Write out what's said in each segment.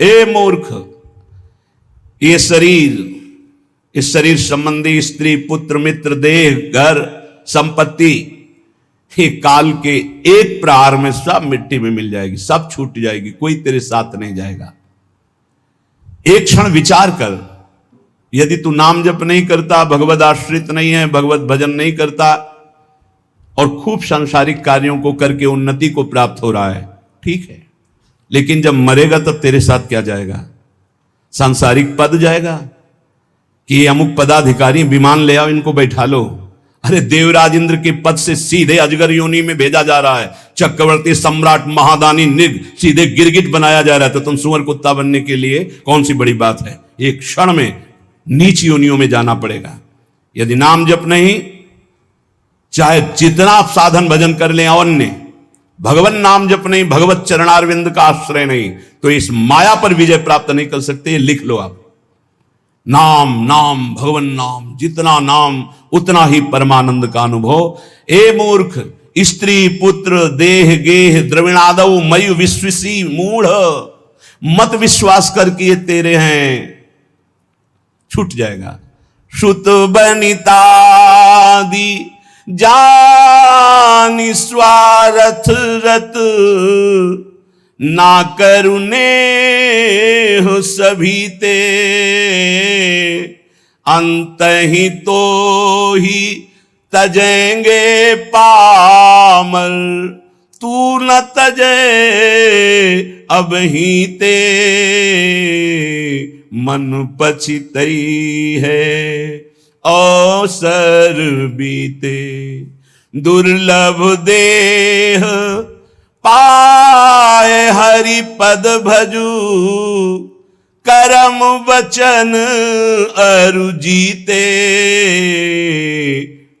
ए मूर्ख, ये शरीर, इस शरीर संबंधी स्त्री, पुत्र, मित्र, देह, घर, संपत्ति, ये काल के एक प्रहार में सब मिट्टी में मिल जाएगी, सब छूट जाएगी, कोई तेरे साथ नहीं जाएगा। एक क्षण विचार कर, यदि तू नाम जप नहीं करता, भगवत आश्रित नहीं है, भगवत भजन नहीं करता और खूब सांसारिक कार्यों को करके उन्नति को प्राप्त हो रहा है, ठीक है, लेकिन जब मरेगा तब तेरे साथ क्या जाएगा? सांसारिक पद जाएगा कि ये अमुक पदाधिकारी विमान ले आओ, इनको बैठा लो। अरे देवराज इंद्र के पद से सीधे अजगर योनि में भेजा जा रहा है, चक्रवर्ती सम्राट महादानी निग सीधे गिरगिट बनाया जा रहा है, तो तुम सुअर कुत्ता बनने के लिए कौन सी बड़ी बात है? एक क्षण में नीच योनियों में जाना पड़ेगा। यदि नाम जप नहीं, चाहे जितना आप साधन भजन कर लें, अन्य भगवान नाम जप नहीं, भगवत चरणारविंद का आश्रय नहीं, तो इस माया पर विजय प्राप्त नहीं कर सकते। लिख लो आप, नाम नाम भगवान नाम, जितना नाम उतना ही परमानंद का अनुभव। ए मूर्ख, स्त्री, पुत्र, देह, गेह, द्रविणादव मयु विश्वसी मूढ़, मत विश्वास कर कि ये तेरे हैं, छूट जाएगा। श्रुत बनितादि जानि स्वार्थ रत, ना करुणे हो सभी ते, अंत ही तो ही तजेंगे पामर, तू न तजे अब ही ते, मन पछितई है अवसर बीते, दुर्लभ देह पाए हरि पद भजू, करम वचन अरु जीते,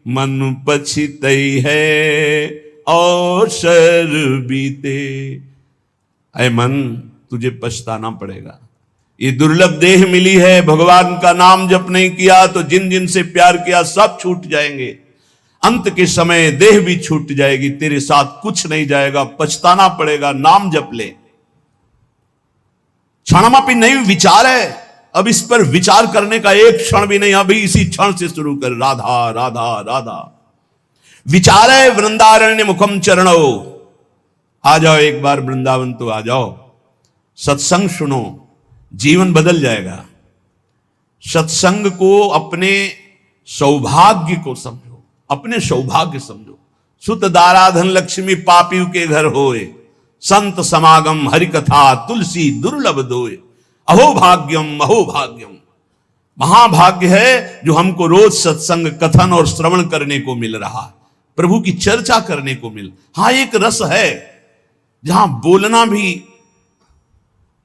मन पछितई है अवसर बीते। ऐ मन, तुझे पछताना पड़ेगा। ये दुर्लभ देह मिली है, भगवान का नाम जप नहीं किया तो जिन जिन से प्यार किया सब छूट जाएंगे, अंत के समय देह भी छूट जाएगी, तेरे साथ कुछ नहीं जाएगा, पछताना पड़ेगा। नाम जप ले। क्षणमापि नहीं विचार है, अब इस पर विचार करने का एक क्षण भी नहीं, अभी इसी क्षण से शुरू कर, राधा राधा राधा। विचार है वृंदारण्य मुखम चरणो, आ जाओ एक बार वृंदावन तो आ जाओ, सत्संग सुनो, जीवन बदल जाएगा। सत्संग को अपने सौभाग्य को समझो, अपने सौभाग्य समझो। सुत दाराधन लक्ष्मी पापियों के घर होए, संत समागम हरि कथा तुलसी दुर्लभ दोए, अहो भाग्यम अहो भाग्यम। महाभाग्य है जो हमको रोज सत्संग कथन और श्रवण करने को मिल रहा, प्रभु की चर्चा करने को मिल। हाँ, एक रस है जहां बोलना भी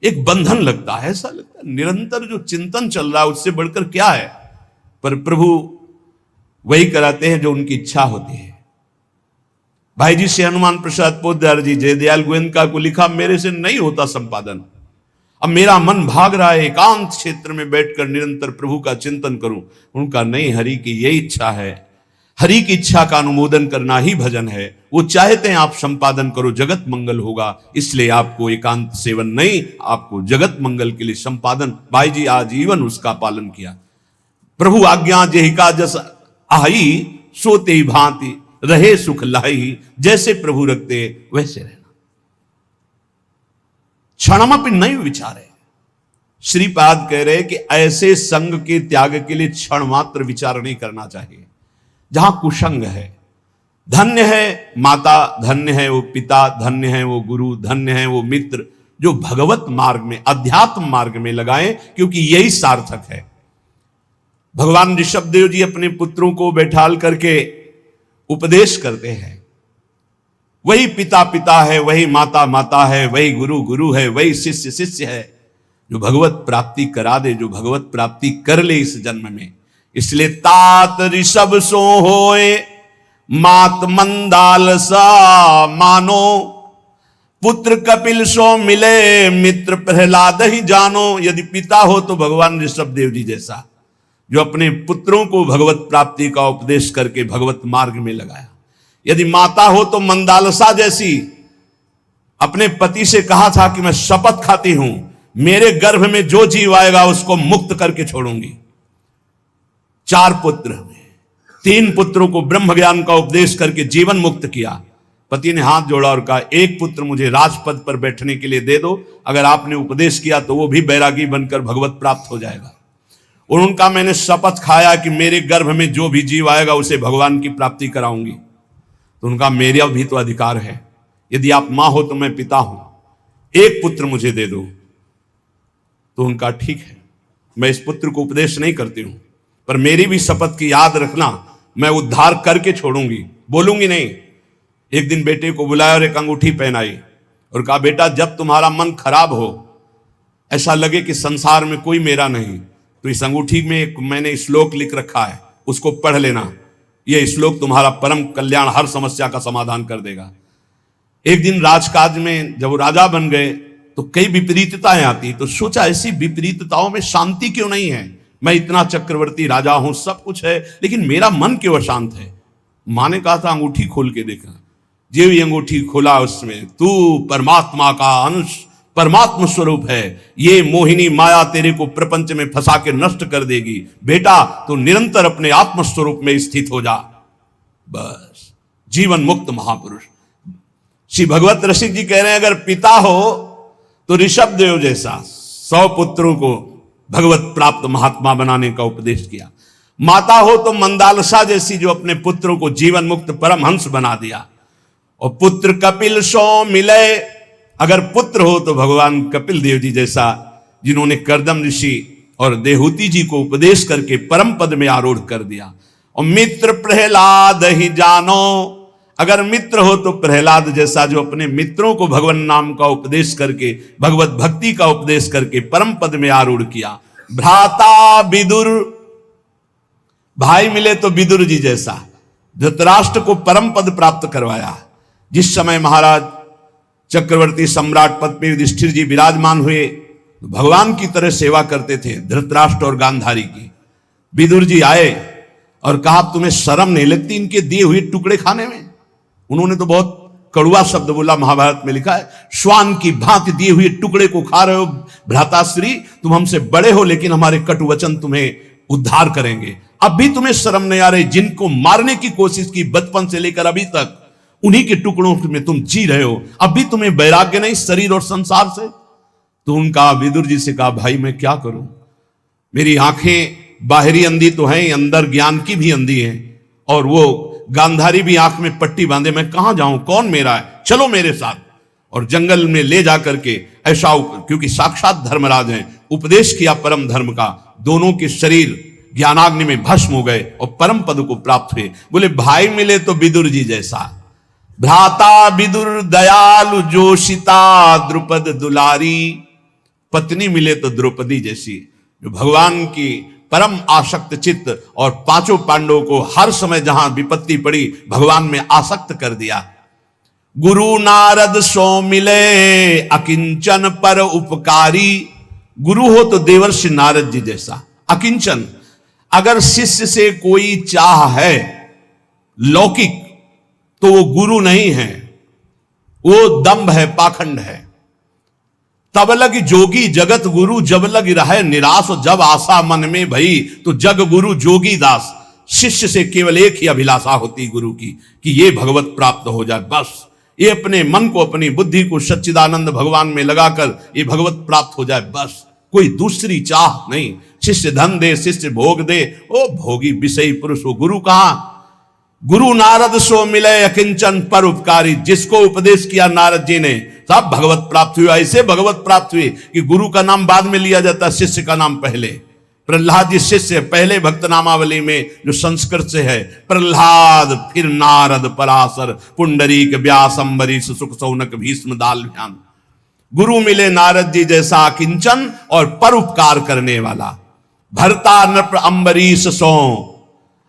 एक बंधन लगता है, ऐसा लगता है निरंतर जो चिंतन चल रहा है उससे बढ़कर क्या है, पर प्रभु वही कराते हैं जो उनकी इच्छा होती है। भाई जी से हनुमान प्रसाद पोद्दार जी जयदयाल गोयनका को लिखा, मेरे से नहीं होता संपादन, अब मेरा मन भाग रहा है एकांत क्षेत्र में बैठकर निरंतर प्रभु का चिंतन करूं। उनका नहीं, हरि की यही इच्छा है, हरि की इच्छा का अनुमोदन करना ही भजन है। वो चाहते हैं आप संपादन करो, जगत मंगल होगा, इसलिए आपको एकांत सेवन नहीं, आपको जगत मंगल के लिए संपादन। भाई जी आजीवन उसका पालन किया। प्रभु आज्ञा जेहिका जस आई, सोते ही भांति रहे सुख लाही, जैसे प्रभु रखते वैसे रहना। क्षणमपि नहीं विचार है। श्रीपाद कह रहे कि ऐसे संग के त्याग के लिए क्षण मात्र विचार नहीं करना चाहिए जहां कुसंग है। धन्य है माता, धन्य है वो पिता, धन्य है वो गुरु, धन्य है वो मित्र जो भगवत मार्ग में, अध्यात्म मार्ग में लगाएं, क्योंकि यही सार्थक है। भगवान ऋषभदेव जी अपने पुत्रों को बैठाल करके उपदेश करते हैं। वही पिता पिता है, वही माता माता है, वही गुरु गुरु है, वही शिष्य शिष्य है, जो भगवत प्राप्ति करा दे, जो भगवत प्राप्ति कर ले इस जन्म में। इसलिए तात ऋषभ सो होए, मात मंदाल सा मानो, पुत्र कपिल सो मिले, मित्र प्रहलाद ही जानो। यदि पिता हो तो भगवान ऋषभदेव जी जैसा, जो अपने पुत्रों को भगवत प्राप्ति का उपदेश करके भगवत मार्ग में लगाया। यदि माता हो तो मंदालसा जैसी, अपने पति से कहा था कि मैं शपथ खाती हूं मेरे गर्भ में जो जीव आएगा उसको मुक्त करके छोड़ूंगी। 4 पुत्र, 3 पुत्रों को ब्रह्म ज्ञान का उपदेश करके जीवन मुक्त किया। पति ने हाथ जोड़ा और कहा, एक पुत्र मुझे राजपद पर बैठने के लिए दे दो, अगर आपने उपदेश किया तो वो भी बैरागी बनकर भगवत प्राप्त हो जाएगा। और उनका मैंने शपथ खाया कि मेरे गर्भ में जो भी जीव आएगा उसे भगवान की प्राप्ति कराऊंगी। तो उनका मेरा भी तो अधिकार है, यदि आप मां हो तो मैं पिता हूं, एक पुत्र मुझे दे दो। तो उनका ठीक है, मैं इस पुत्र को उपदेश नहीं करती हूं, पर मेरी भी शपथ की याद रखना, मैं उद्धार करके छोड़ूंगी, बोलूंगी नहीं। एक दिन बेटे को बुलाया और एक अंगूठी पहनाई और कहा, बेटा जब तुम्हारा मन खराब हो, ऐसा लगे कि संसार में कोई मेरा नहीं, तो इस अंगूठी में एक मैंने श्लोक लिख रखा है, उसको पढ़ लेना। यह श्लोक तुम्हारा परम कल्याण, हर समस्या का समाधान कर देगा। एक दिन राजकाज में जब वो राजा बन गए तो कई विपरीतताएं आती, तो सोचा ऐसी विपरीतताओं में शांति क्यों नहीं है। मैं इतना चक्रवर्ती राजा हूं, सब कुछ है, लेकिन मेरा मन क्यों अशांत है। मां ने कहा था अंगूठी खोल के देखना। जो भी अंगूठी खोला उसमें तू परमात्मा का अंश, परमात्मा स्वरूप है, ये मोहिनी माया तेरे को प्रपंच में फंसा के नष्ट कर देगी। बेटा तो निरंतर अपने आत्म स्वरूप में स्थित हो जा, बस जीवन मुक्त महापुरुष। श्री भगवत रसिक जी कह रहे हैं, अगर पिता हो तो ऋषभ देव जैसा 100 पुत्रों को भगवत प्राप्त महात्मा बनाने का उपदेश किया। माता हो तो मंदालसा जैसी, जो अपने पुत्रों को जीवन मुक्त परमहंस बना दिया। और पुत्र कपिल सो मिले, अगर पुत्र हो तो भगवान कपिल देव जी जैसा, जिन्होंने कर्दम ऋषि और देहूति जी को उपदेश करके परम पद में आरूढ़ कर दिया। और मित्र प्रहलाद ही जानो, अगर मित्र हो तो प्रहलाद जैसा, जो अपने मित्रों को भगवान नाम का उपदेश करके, भगवत भक्ति का उपदेश करके परम पद में आरूढ़ किया। भ्राता विदुर, भाई मिले तो विदुर जी जैसा, धृतराष्ट्र को परम पद प्राप्त करवाया। जिस समय महाराज चक्रवर्ती सम्राट पद पे युधिष्ठिर जी विराजमान हुए, भगवान की तरह सेवा करते थे धृतराष्ट्र और गांधारी की। विदुर जी आए और कहा, तुम्हें शर्म नहीं लगती इनके दिए हुए टुकड़े खाने में। उन्होंने तो बहुत कड़वा शब्द बोला, महाभारत में लिखा है, श्वान की भांति दिए हुए टुकड़े को खा रहे हो भ्राताश्री, तुम हमसे बड़े हो लेकिन हमारे कटु वचन तुम्हें उद्धार करेंगे। अब भी तुम्हें शर्म नहीं आ रही, जिनको मारने की कोशिश की बचपन से लेकर अभी तक, उन्हीं के टुकड़ों में तुम जी रहे हो, अब भी तुम्हें वैराग्य नहीं शरीर और संसार से। तो उनका विदुर जी से कहा, भाई मैं क्या करूं, मेरी आंखें बाहरी अंधी तो हैं, अंदर ज्ञान की भी अंधी है, और वो गांधारी भी आंख में पट्टी बांधे, मैं कहां जाऊं, कौन मेरा है, चलो मेरे साथ। और जंगल में ले जा करके ऐसा, क्योंकि साक्षात धर्मराज हैं, उपदेश किया परम धर्म का। दोनों के शरीर ज्ञानाग्नि में भस्म हो गए और परम पद को प्राप्त हुए। बोले भाई मिले तो विदुर जी जैसा, भ्राता विदुर दयालु जोशिता द्रुपद दुलारी, पत्नी मिले तो द्रौपदी जैसी, जो भगवान की परम आसक्त चित्त, और 5 पांडवों को हर समय जहां विपत्ति पड़ी भगवान में आसक्त कर दिया। गुरु नारद सो मिले अकिंचन पर उपकारी, गुरु हो तो देवर्षि नारद जी जैसा अकिंचन। अगर शिष्य से कोई चाह है लौकिक तो वो गुरु नहीं है, वो दंभ है, पाखंड है। तब लग जोगी जगत गुरु, जब लग रहे निराश, जब आशा मन में भई तो जग गुरु जोगी दास। शिष्य से केवल एक ही अभिलाषा होती गुरु की, कि ये भगवत प्राप्त हो जाए, बस ये अपने मन को, अपनी बुद्धि को सच्चिदानंद भगवान में लगाकर ये भगवत प्राप्त हो जाए, बस कोई दूसरी चाह नहीं। शिष्य धन दे, शिष्य भोग दे, ओ भोगी विषयी पुरुष हो गुरु कहां। गुरु नारद सो मिले अकिंचन पर उपकारी, जिसको उपदेश किया नारद जी ने सब भगवत प्राप्त हुआ। ऐसे भगवत प्राप्त हुए कि गुरु का नाम बाद में लिया जाता, शिष्य का नाम पहले। प्रहलाद जी शिष्य पहले भक्त नामावली में जो संस्कृत से है, प्रहलाद, फिर नारद, पराशर, पुंडरीक, व्यास, अम्बरीश, सुख, सौनक, भीष्म, दालभ्यान। गुरु मिले नारद जी जैसा किंचन और परोपकार करने वाला। भरता नृप अम्बरीश सो,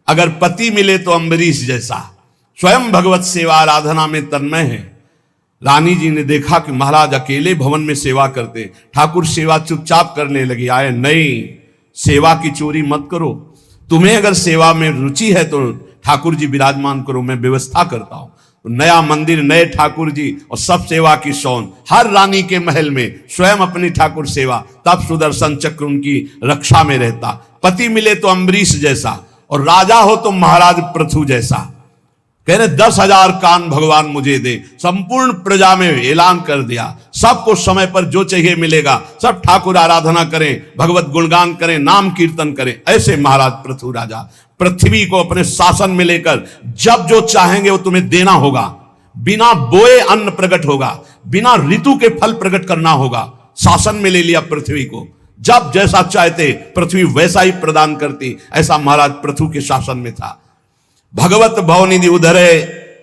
अगर पति मिले तो अम्बरीश जैसा, स्वयं भगवत सेवा आराधना में तन्मय है। रानी जी ने देखा कि महाराज अकेले भवन में सेवा करते, ठाकुर सेवा चुपचाप करने लगी। आए, नहीं, सेवा की चोरी मत करो, तुम्हें अगर सेवा में रुचि है तो ठाकुर जी विराजमान करो, मैं व्यवस्था करता हूं। नया मंदिर, नए ठाकुर जी और सब सेवा की शौन। हर रानी के महल में स्वयं अपनी ठाकुर सेवा, तब सुदर्शन चक्र उनकी रक्षा में रहता। पति मिले तो अम्बरीश जैसा और राजा हो तो महाराज पृथु जैसा। कह रहे 10,000 कान भगवान मुझे दे, संपूर्ण प्रजा में ऐलान कर दिया, सबको समय पर जो चाहिए मिलेगा। सब ठाकुर आराधना करें, भगवत गुणगान करें, नाम कीर्तन करें। ऐसे महाराज पृथु राजा पृथ्वी को अपने शासन में लेकर जब जो चाहेंगे वो तुम्हें देना होगा। बिना बोए अन्न प्रकट होगा, बिना ऋतु के फल प्रकट करना होगा। शासन में ले लिया पृथ्वी को, जब जैसा चाहते पृथ्वी वैसा ही प्रदान करती। ऐसा महाराज पृथु के शासन में था। भगवत भवनिधि उधरे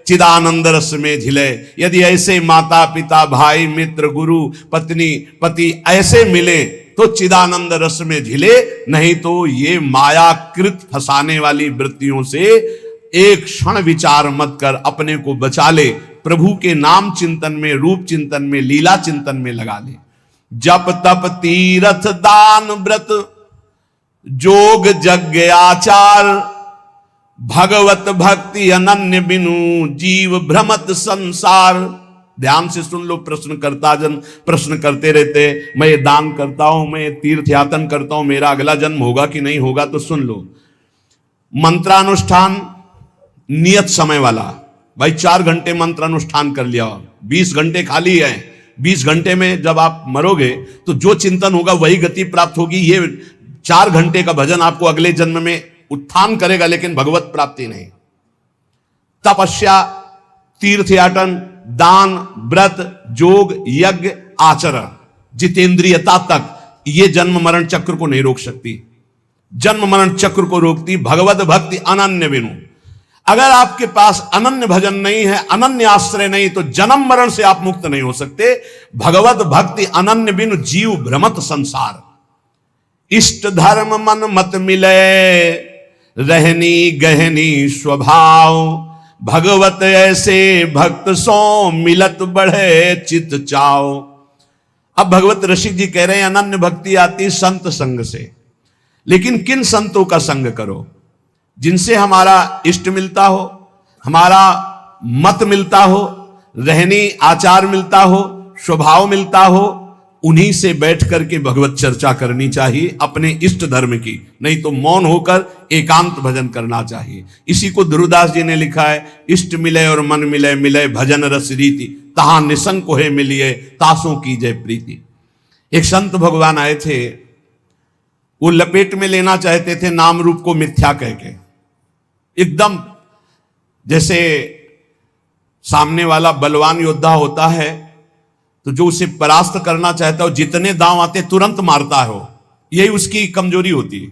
चिदानंद रस में झिले। यदि ऐसे माता पिता भाई मित्र गुरु पत्नी पति ऐसे मिले तो चिदानंद रस में झिले, नहीं तो ये मायाकृत फंसाने वाली वृत्तियों से एक क्षण विचार मत कर अपने को बचा ले। प्रभु के नाम चिंतन में, रूप चिंतन में, लीला चिंतन में लगा ले। जप तप तीर्थ दान व्रत जोग यज्ञ आचार, भगवत भक्ति अनन्य बिनु जीव भ्रमत संसार। ध्यान से सुन लो, प्रश्नकर्ता जन प्रश्न करते रहते, मैं ये दान करता हूं, मैं ये तीर्थ यातन करता हूं, मेरा अगला जन्म होगा कि नहीं होगा? तो सुन लो, मंत्रानुष्ठान नियत समय वाला, भाई 4 घंटे मंत्रानुष्ठान कर लिया, 20 घंटे खाली है। 20 घंटे में जब आप मरोगे तो जो चिंतन होगा वही गति प्राप्त होगी। ये 4 घंटे का भजन आपको अगले जन्म में उत्थान करेगा, लेकिन भगवत प्राप्ति नहीं। तपस्या, तीर्थयाटन, दान, व्रत, जोग, यज्ञ, आचरण, जितेंद्रियता तक ये जन्म मरण चक्र को नहीं रोक सकती। जन्म मरण चक्र को रोकती भगवत भक्ति अनन्य बिनु। अगर आपके पास अनन्य भजन नहीं है, अनन्य आश्रय नहीं, तो जन्म मरण से आप मुक्त नहीं हो सकते। भगवत भक्ति अनन्य बिनु जीव भ्रमत संसार। इष्ट धर्म मन मत मिले, रहनी गहनी स्वभाव, भगवत ऐसे भक्त सो मिलत बढ़े चित चाओ। अब भगवत ऋषि जी कह रहे हैं अनन्य भक्ति आती संत संग से, लेकिन किन संतों का संग करो? जिनसे हमारा इष्ट मिलता हो, हमारा मत मिलता हो, रहनी आचार मिलता हो, स्वभाव मिलता हो, उन्हीं से बैठ करके भगवत चर्चा करनी चाहिए अपने इष्ट धर्म की। नहीं तो मौन होकर एकांत भजन करना चाहिए। इसी को ध्रुवदास जी ने लिखा है, इष्ट मिले और मन मिले, मिले भजन रस रीति, तहां निसंग को है मिलिए, तासों की जय प्रीति। एक संत भगवान आए थे, वो लपेट में लेना चाहते थे नाम रूप को मिथ्या कह के। एकदम जैसे सामने वाला बलवान योद्धा होता है तो जो उसे परास्त करना चाहता है, जितने दांव आते तुरंत मारता है। यही उसकी कमजोरी होती है।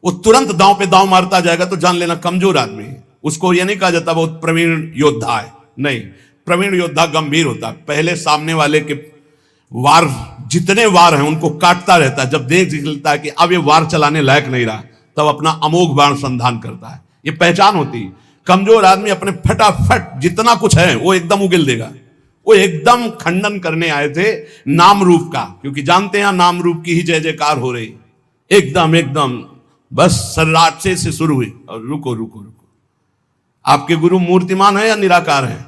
वो तुरंत दांव पे दांव मारता जाएगा तो जान लेना कमजोर आदमी है। उसको यह नहीं कहा जाता बहुत प्रवीण योद्धा है, नहीं। प्रवीण योद्धा गंभीर होता है, पहले सामने वाले के वार, जितने वार हैं उनको काटता रहता है। जब देख लेता है कि अब ये वार चलाने लायक नहीं रहा, तब अपना अमोघ बाण संधान करता है। ये पहचान होती है। कमजोर आदमी अपने फटाफट जितना कुछ है वो एकदम उगिल देगा। वो एकदम खंडन करने आए थे नाम रूप का, क्योंकि जानते हैं नाम रूप की ही जय जयकार हो रही। एकदम एकदम बस सर्राट से शुरू हुई। और रुको रुको रुको, आपके गुरु मूर्तिमान है या निराकार है?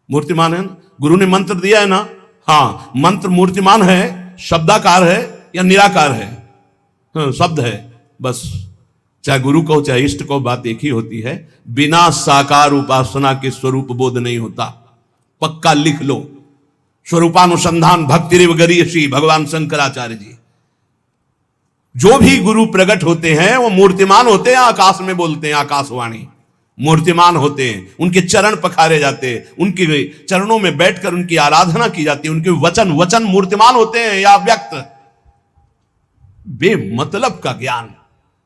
मूर्तिमान है ना? गुरु ने मंत्र दिया है ना? हाँ, मंत्र मूर्तिमान है, शब्दाकार है या निराकार है? हाँ, शब्द है बस। चाहे गुरु कहो चाहे इष्ट कहो, बात एक ही होती है। बिना साकार उपासना के स्वरूप बोध नहीं होता। पक्का लिख लो। स्वरूपानुसंधान भक्ति रिव गरीयसी, भगवान शंकराचार्य जी। जो भी गुरु प्रकट होते हैं वो मूर्तिमान होते हैं, आकाश में बोलते हैं, आकाशवाणी मूर्तिमान होते हैं। उनके चरण पखारे जाते हैं, उनके चरणों में बैठकर उनकी आराधना की जाती है। उनके वचन मूर्तिमान होते हैं या व्यक्त। बेमतलब का ज्ञान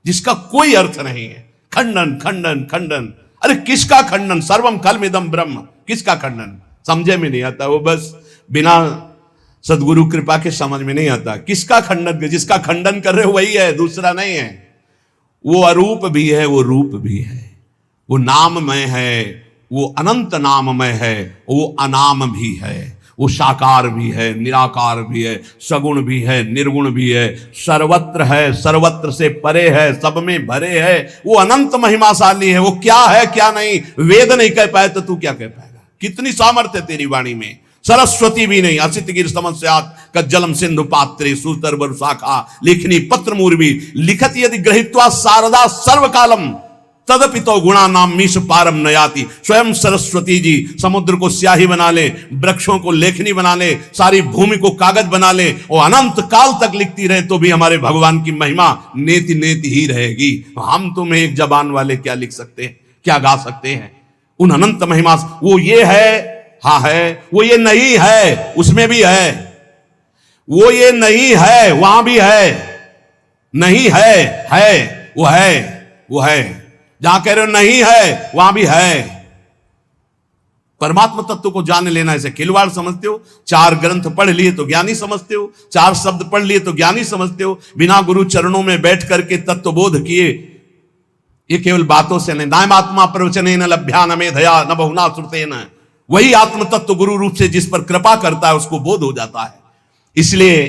जिसका कोई अर्थ नहीं है। खंडन खंडन खंडन। अरे किसका खंडन? सर्वम कलमिदम ब्रह्म। किसका खंडन? समझे में नहीं आता। वो बस बिना सदगुरु कृपा के समझ में नहीं आता। किसका खंडन? जिसका खंडन कर रहे हो वही है, दूसरा नहीं है। वो अरूप भी है, वो रूप भी है, वो नाममय है, वो अनंत नाममय है, वो अनाम भी है, वो साकार भी है, निराकार भी है, सगुण भी है, निर्गुण भी है, सर्वत्र है, सर्वत्र से परे है, सब में भरे है। वो अनंत महिमाशाली है। वो क्या है क्या नहीं वेद नहीं कह पाए तो तू क्या कह पाएगा? कितनी सामर्थ्य तेरी वाणी में। सरस्वती भी नहीं, असित गिर समस्यात कज्जलम सिंधु पात्रे सूतर वरुशाखा लेखनी पत्र मूर्वी लिखत यदि ग्रहित्वा शारदा सर्वकालम तदपि तो गुणा नाम मीश पारम नयाति। स्वयं सरस्वती जी समुद्र को स्याही बना ले, वृक्षों को लेखनी बना ले, सारी भूमि को कागज बना ले और अनंत काल तक लिखती रहे तो भी हमारे भगवान की महिमा नेति नेति ही रहेगी। हम तुम एक जबान वाले क्या लिख सकते हैं, क्या गा सकते हैं उन अनंत महिमा। वो ये है, हाँ है, वो ये नहीं है, उसमें भी है, वो ये नहीं है, वहां भी है, नहीं है, वो है, वो है। जहां कह रहे हो नहीं है वहां भी है। परमात्मा तत्व को जान लेना ऐसे खिलवाड़ समझते हो। 4 ग्रंथ पढ़ लिए तो ज्ञानी समझते हो, 4 शब्द पढ़ लिए तो ज्ञानी समझते हो। बिना गुरु चरणों में बैठ करके तत्व बोध किए ये केवल बातों से नहीं। नायम आत्मा प्रवचने न लभ्या न मेधया न बहुना श्रुते न। वही आत्म तत्व गुरु रूप से जिस पर कृपा करता है उसको बोध हो जाता है। इसलिए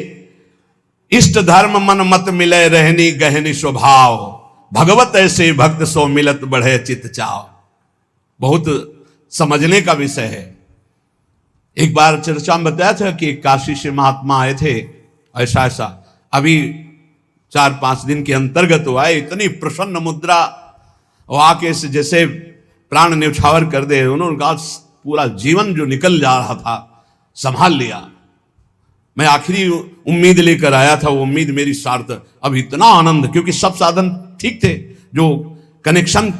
इष्ट धर्म मन मत मिले रहनी गहनी स्वभाव भगवत ऐसे भक्त सो मिलत बढ़े चित चाव। बहुत समझने का विषय है। एक बार चर्चा में बताया था कि काशी से महात्मा आए थे, ऐसा ऐसा अभी 4-5 दिन के अंतर्गत हुआ है। इतनी प्रसन्न मुद्रा और आके से जैसे प्राण न्यौछावर कर दे। उन्होंने कहा पूरा जीवन जो निकल जा रहा था संभाल लिया। मैं आखिरी उम्मीद लेकर आया था, वो उम्मीद मेरी सार्थक। अब इतना आनंद, क्योंकि सब साधन ठीक थे, जो कनेक्शन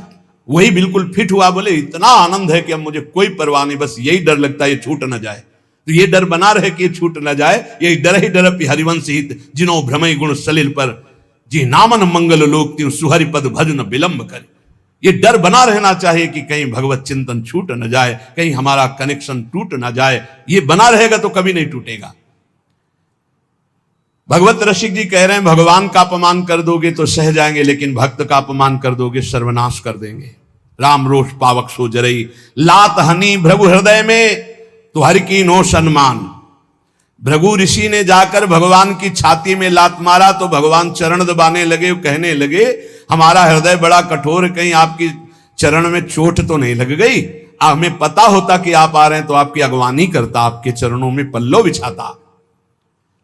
वही बिल्कुल फिट हुआ। बोले इतना आनंद है कि अब मुझे कोई परवाह नहीं, बस यही डर लगता है ये छूट न जाए। तो ये डर बना रहे कि ये छूट न जाए। ये डर ही डर हरिवंश हित जिनो भ्रमय गुण सलिल पर जी नामन मंगल लोक त्यों सुहरि पद भजन विलंब कर। ये डर बना रहना चाहिए कि कहीं भगवत चिंतन छूट न जाए, कहीं हमारा कनेक्शन टूट न जाए। ये बना रहेगा तो कभी नहीं टूटेगा। भगवत रसिक जी कह रहे हैं भगवान का अपमान कर दोगे तो सह जाएंगे, लेकिन भक्त का अपमान कर दोगे सर्वनाश कर देंगे। राम रोष पावक सो जरई लात हनी भृगु हृदय में तो हर की नो सम्मान। भृगु ऋषि ने जाकर भगवान की छाती में लात मारा तो भगवान चरण दबाने लगे, कहने लगे हमारा हृदय बड़ा कठोर है, कहीं आपकी चरण में चोट तो नहीं लग गई। हमें पता होता कि आप आ रहे हैं तो आपकी अगवानी करता, आपके चरणों में पल्लो बिछाता।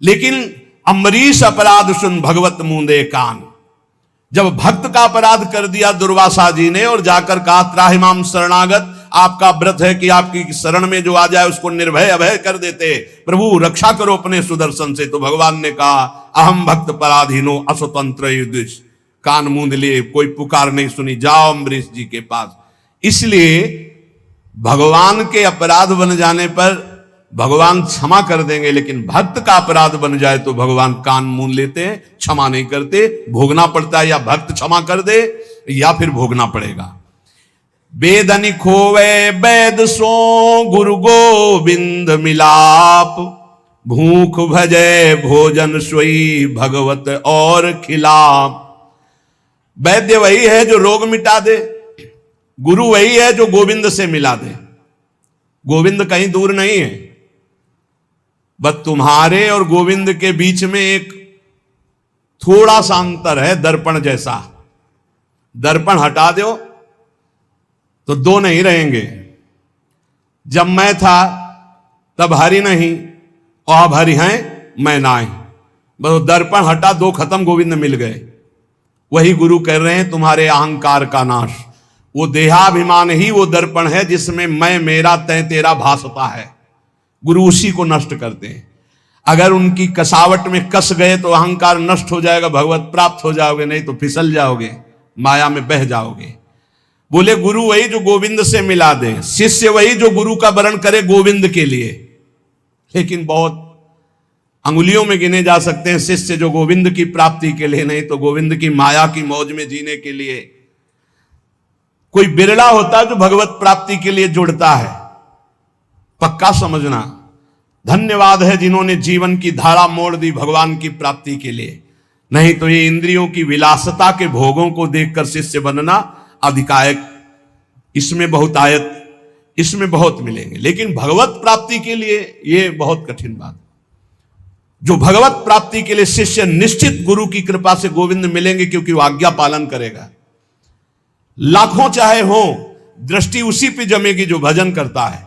लेकिन अम्बरीश अपराध सुन भगवत मूंदे कान। जब भक्त का अपराध कर दिया दुर्वासा जी ने और जाकर कहा त्राहिमाम शरणागत, आपका व्रत है कि आपकी शरण में जो आ जाए उसको निर्भय अभय कर देते, प्रभु रक्षा करो अपने सुदर्शन से। तो भगवान ने कहा अहम भक्त पराधीनो अस्वतंत्र युधिष्ठ। कान मूंद लिए, कोई पुकार नहीं सुनी, जाओ अम्बरीश जी के पास। इसलिए भगवान के अपराध बन जाने पर भगवान क्षमा कर देंगे, लेकिन भक्त का अपराध बन जाए तो भगवान कान मूंद लेते हैं, क्षमा नहीं करते। भोगना पड़ता है, या भक्त क्षमा कर दे या फिर भोगना पड़ेगा। वेदनि खोवे वैद सो गुरु गोविंद मिलाप। भूख भजे भोजन सोई भगवत और खिलाप। वैद्य वही है जो रोग मिटा दे, गुरु वही है जो गोविंद से मिला दे। गोविंद कहीं दूर नहीं है, बस तुम्हारे और गोविंद के बीच में एक थोड़ा सा अंतर है, दर्पण जैसा। दर्पण हटा दो तो दो नहीं रहेंगे। जब मैं था तब हरि नहीं और अब हरि हैं मैं नहीं। बस दर्पण हटा, दो खत्म, गोविंद मिल गए। वही गुरु कह रहे हैं तुम्हारे अहंकार का नाश। वो देहाभिमान ही वो दर्पण है जिसमें मैं मेरा तय तेरा भासता है। गुरु उसी को नष्ट करते हैं। अगर उनकी कसावट में कस गए तो अहंकार नष्ट हो जाएगा, भगवत प्राप्त हो जाओगे, नहीं तो फिसल जाओगे, माया में बह जाओगे। बोले गुरु वही जो गोविंद से मिला दे, शिष्य वही जो गुरु का वरण करे गोविंद के लिए। लेकिन बहुत अंगुलियों में गिने जा सकते हैं शिष्य जो गोविंद की प्राप्ति के लिए, नहीं तो गोविंद की माया की मौज में जीने के लिए। कोई बिरला होता है जो भगवत प्राप्ति के लिए जुड़ता है। पक्का समझना, धन्यवाद है जिन्होंने जीवन की धारा मोड़ दी भगवान की प्राप्ति के लिए। नहीं तो ये इंद्रियों की विलासता के भोगों को देखकर शिष्य बनना अधिकायक, इसमें बहुत आयत, इसमें बहुत मिलेंगे। लेकिन भगवत प्राप्ति के लिए ये बहुत कठिन बात। जो भगवत प्राप्ति के लिए शिष्य निश्चित गुरु की कृपा से गोविंद मिलेंगे, क्योंकि वो आज्ञा पालन करेगा। लाखों चाहे हो, दृष्टि उसी पे जमेगी जो भजन करता है।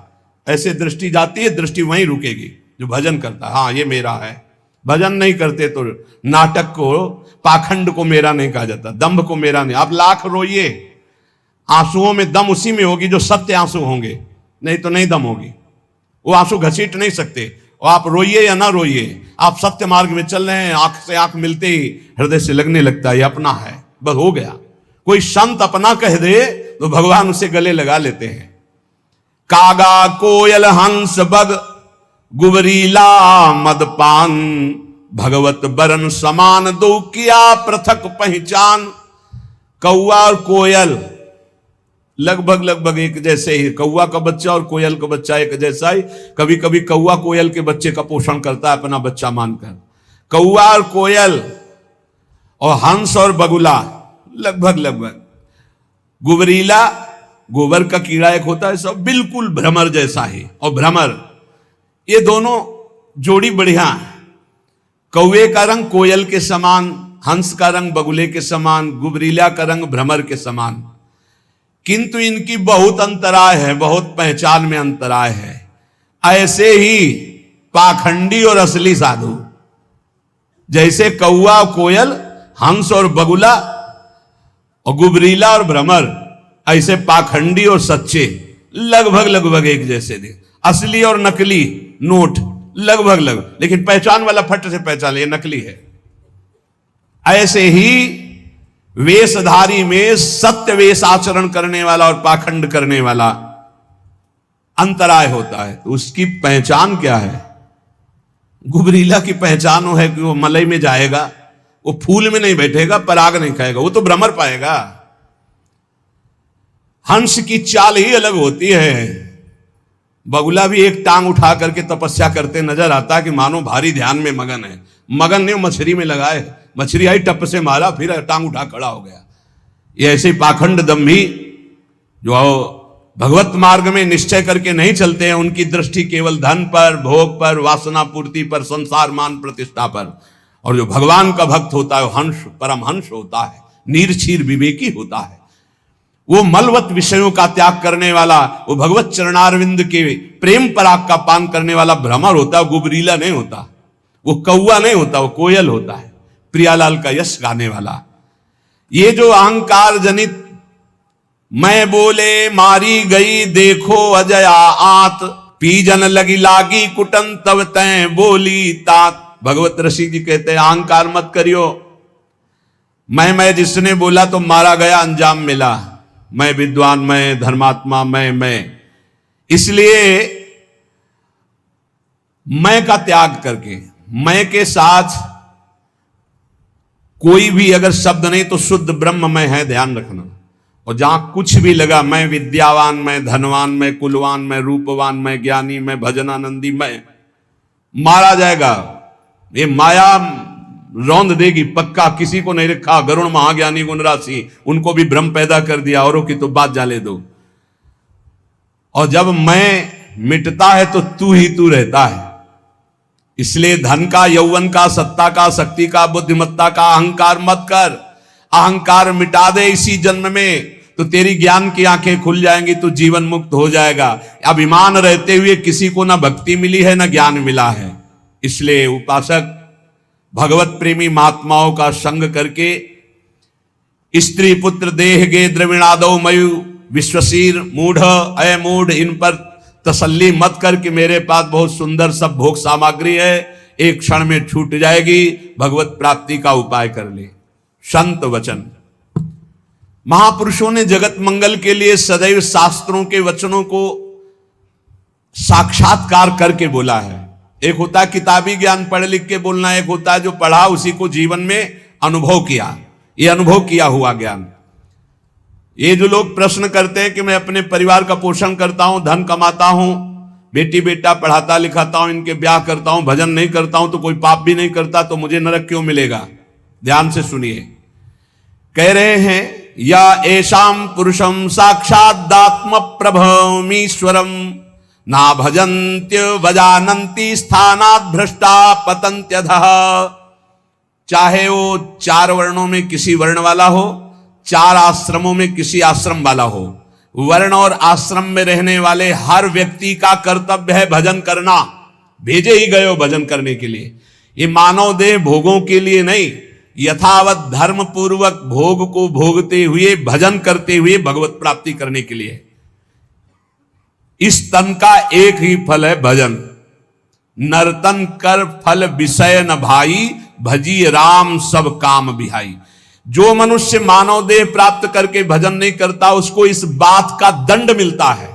ऐसे दृष्टि जाती है, दृष्टि वहीं रुकेगी जो भजन करता है। हाँ ये मेरा है। भजन नहीं करते तो नाटक को, पाखंड को मेरा नहीं कहा जाता, दंभ को मेरा नहीं। आप लाख रोइए, आंसुओं में दम उसी में होगी जो सत्य आंसू होंगे, नहीं तो नहीं दम होगी। वो आंसू घसीट नहीं सकते। और आप रोइए या ना रोइए, आप सत्य मार्ग में चल रहे हैं, आंख से आंख मिलते ही हृदय से लगने लगता है ये अपना है, बस हो गया। कोई संत अपना कह दे तो भगवान उसे गले लगा लेते हैं। कागा कोयल हंस बग गुबरीला मदपान, भगवत बरन समान दो किया पृथक पहचान। कौआ और कोयल लगभग एक जैसे ही, कौआ का बच्चा और कोयल का बच्चा एक जैसा ही। कभी कभी कौआ कोयल के बच्चे का पोषण करता है अपना बच्चा मानकर। कौआ और कोयल और हंस और बगुला लगभग। गुबरीला, गोबर का कीड़ा एक होता है, सब बिल्कुल भ्रमर जैसा ही। और भ्रमर, ये दोनों जोड़ी बढ़िया है। कौवे का रंग कोयल के समान, हंस का रंग बगुले के समान, गुबरीला का रंग भ्रमर के समान। किंतु इनकी बहुत अंतराय है, बहुत पहचान में अंतराय है। ऐसे ही पाखंडी और असली साधु, जैसे कौआ कोयल, हंस और बगुला और गुबरीला और भ्रमर, ऐसे पाखंडी और सच्चे लगभग एक जैसे थे। असली और नकली नोट लगभग, लेकिन पहचान वाला फट से पहचान ले नकली है। ऐसे ही वेशधारी में सत्य वेश आचरण करने वाला और पाखंड करने वाला अंतराय होता है। तो उसकी पहचान क्या है? गुबरीला की पहचान वो है कि वो मलई में जाएगा, वो फूल में नहीं बैठेगा, पराग नहीं खाएगा, वो तो भ्रमर पाएगा। हंस की चाल ही अलग होती है। बगुला भी एक टांग उठा करके तपस्या करते नजर आता है कि मानो भारी ध्यान में मगन है। मगन ने मछली में लगाए, मछली आई टप से मारा, फिर टांग उठा खड़ा हो गया। ये ऐसे पाखंड दम्भी जो भगवत मार्ग में निश्चय करके नहीं चलते हैं, उनकी दृष्टि केवल धन पर, भोग पर, वासना पूर्ति पर, संसार मान प्रतिष्ठा पर। और जो भगवान का भक्त होता है वो हंस, परमहंस होता है, नीरछीर विवेकी होता है। वो मलवत विषयों का त्याग करने वाला, वो भगवत चरणारविंद के प्रेम पराग का पान करने वाला भ्रमर होता है। गुबरीला नहीं होता, वो कौआ नहीं होता, वो कोयल होता है, प्रियालाल का यश गाने वाला। ये जो अहंकार जनित मैं बोले मारी गई देखो अजया आत, पीजन लगी लागी कुटन तब तय बोली तात। भगवत ऋषि जी कहते हैं अहंकार मत करियो। मैं जिसने बोला तो मारा गया, अंजाम मिला। मैं विद्वान, मैं धर्मात्मा, मैं। इसलिए मैं का त्याग करके, मैं के साथ कोई भी अगर शब्द नहीं तो शुद्ध ब्रह्म में है, ध्यान रखना। और जहां कुछ भी लगा, मैं विद्यावान, मैं धनवान, मैं कुलवान, मैं रूपवान, मैं ज्ञानी, मैं भजनानंदी, मैं, मारा जाएगा। ये माया रौंद देगी पक्का। किसी को नहीं रखा, गरुण महाज्ञानी गुण राशि, उनको भी भ्रम पैदा कर दिया, औरों की तो बात जाले दो। और जब मैं मिटता है तो तू ही तू रहता है। इसलिए धन का, यौवन का, सत्ता का, शक्ति का, बुद्धिमत्ता का अहंकार मत कर। अहंकार मिटा दे इसी जन्म में तो तेरी ज्ञान की आंखें खुल जाएंगी, तो जीवन मुक्त हो जाएगा। अभिमान रहते हुए किसी को ना भक्ति मिली है ना ज्ञान मिला है। इसलिए उपासक भगवत प्रेमी महात्माओं का संग करके स्त्री पुत्र देह गे द्रविणादो मयु विश्वशीर मूढ़ अय मूढ़, इन पर तसल्ली मत कर कि मेरे पास बहुत सुंदर सब भोग सामग्री है, एक क्षण में छूट जाएगी। भगवत प्राप्ति का उपाय कर ले। संत वचन, महापुरुषों ने जगत मंगल के लिए सदैव शास्त्रों के वचनों को साक्षात्कार करके बोला है। एक होता है किताबी ज्ञान पढ़ लिख के बोलना, एक होता है जो पढ़ा उसी को जीवन में अनुभव किया। ये अनुभव किया हुआ ज्ञान। ये जो लोग प्रश्न करते हैं कि मैं अपने परिवार का पोषण करता हूं, धन कमाता हूं, बेटी बेटा पढ़ाता लिखाता हूं, इनके ब्याह करता हूं, भजन नहीं करता हूं, तो कोई पाप भी नहीं करता, तो मुझे नरक क्यों मिलेगा? ध्यान से सुनिए। कह रहे हैं या ऐशाम पुरुषम साक्षादात्म प्रभमीश्वरम ना भजन्त्य वजानंती स्थानात् भ्रष्टा पतंत्यधः। चाहे वो 4 वर्णों में किसी वर्ण वाला हो, 4 आश्रमों में किसी आश्रम वाला हो, वर्ण और आश्रम में रहने वाले हर व्यक्ति का कर्तव्य है भजन करना। भेजे ही गए हो भजन करने के लिए। ये मानव देह भोगों के लिए नहीं, यथावत धर्म पूर्वक भोग को भोगते हुए भजन करते हुए भगवत प्राप्ति करने के लिए। इस तन का एक ही फल है भजन। नर्तन कर फल विषय न भाई, भजी राम सब काम बिहाई। जो मनुष्य मानव देह प्राप्त करके भजन नहीं करता उसको इस बात का दंड मिलता है,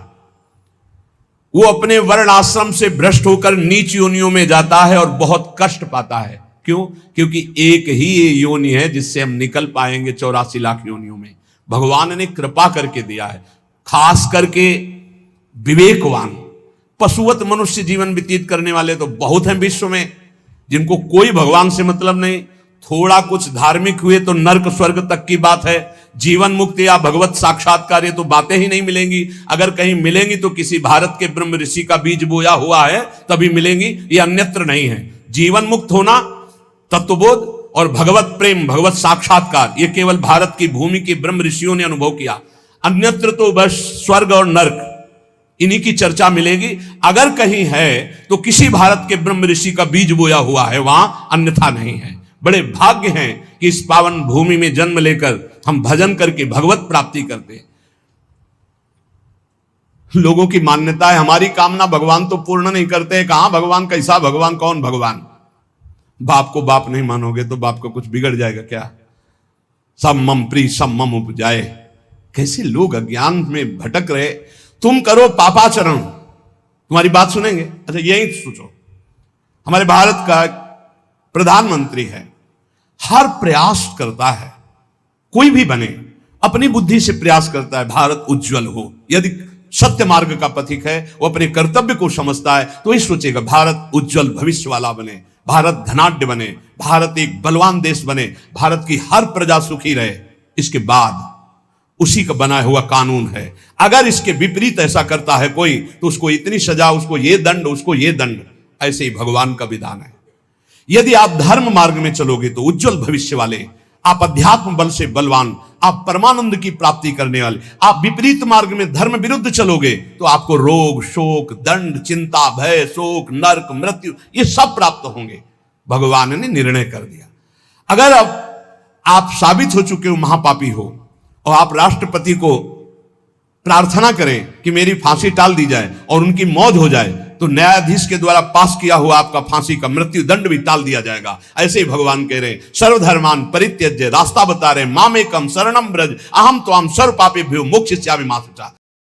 वो अपने वर्ण आश्रम से भ्रष्ट होकर नीच योनियों में जाता है और बहुत कष्ट पाता है। क्यों? क्योंकि एक ही ये योनि है जिससे हम निकल पाएंगे 84 लाख योनियों में। भगवान ने कृपा करके दिया है। खास करके विवेकवान पशुवत मनुष्य जीवन व्यतीत करने वाले तो बहुत हैं विश्व में, जिनको कोई भगवान से मतलब नहीं। थोड़ा कुछ धार्मिक हुए तो नर्क स्वर्ग तक की बात है। जीवन मुक्ति या भगवत साक्षात्कार ये तो बातें ही नहीं मिलेंगी। अगर कहीं मिलेंगी तो किसी भारत के ब्रह्म ऋषि का बीज बोया हुआ है तभी मिलेंगी, ये अन्यत्र नहीं है। जीवन मुक्त होना, तत्वबोध और भगवत प्रेम, भगवत साक्षात्कार ये केवल भारत की भूमि के ब्रह्म ऋषियों ने अनुभव किया। अन्यत्र तो बस स्वर्ग और नर्क इन्हीं की चर्चा मिलेगी। अगर कहीं है तो किसी भारत के ब्रह्म ऋषि का बीज बोया हुआ है वहां, अन्यथा नहीं है। बड़े भाग्य हैं कि इस पावन भूमि में जन्म लेकर हम भजन करके भगवत प्राप्ति करते हैं। लोगों की मान्यता है हमारी कामना भगवान तो पूर्ण नहीं करते। कहां भगवान, कैसा भगवान, कौन भगवान? बाप को बाप नहीं मानोगे तो बाप को कुछ बिगड़ जाएगा क्या? सब मम प्री सब मम उपजाए। कैसे लोग अज्ञान में भटक रहे। तुम करो पापाचरण, तुम्हारी बात सुनेंगे। अच्छा यही सोचो, हमारे भारत का प्रधानमंत्री है, हर प्रयास करता है, कोई भी बने अपनी बुद्धि से प्रयास करता है भारत उज्जवल हो। यदि सत्य मार्ग का पथिक है, वो अपने कर्तव्य को समझता है तो ही सोचेगा भारत उज्जवल भविष्य वाला बने, भारत धनाढ्य बने, भारत एक बलवान देश बने, भारत की हर प्रजा सुखी रहे। इसके बाद उसी का बनाया हुआ कानून है। अगर इसके विपरीत ऐसा करता है कोई तो उसको इतनी सजा, उसको ये दंड, उसको ये दंड। ऐसे ही भगवान का विधान है। यदि आप धर्म मार्ग में चलोगे तो उज्जवल भविष्य वाले, आप अध्यात्म बल से बलवान, आप परमानंद की प्राप्ति करने वाले। आप विपरीत मार्ग में धर्म विरुद्ध चलोगे तो आपको रोग, शोक, दंड, चिंता, भय, शोक, नरक, मृत्यु ये सब प्राप्त होंगे। भगवान ने निर्णय कर दिया। अगर अब आप साबित हो चुके हो महापापी हो और आप राष्ट्रपति को प्रार्थना करें कि मेरी फांसी टाल दी जाए और उनकी मौत हो जाए तो न्यायाधीश के द्वारा पास किया हुआ आपका फांसी का मृत्यु दंड भी टाल दिया जाएगा। ऐसे ही भगवान कह रहे सर्वधर्मान परित्यज्य, रास्ता बता रहे मामेकम शरणम ब्रज अहम त्वाम सर्व पापेभ्यो मोक्षयिष्यामि मा शुचा।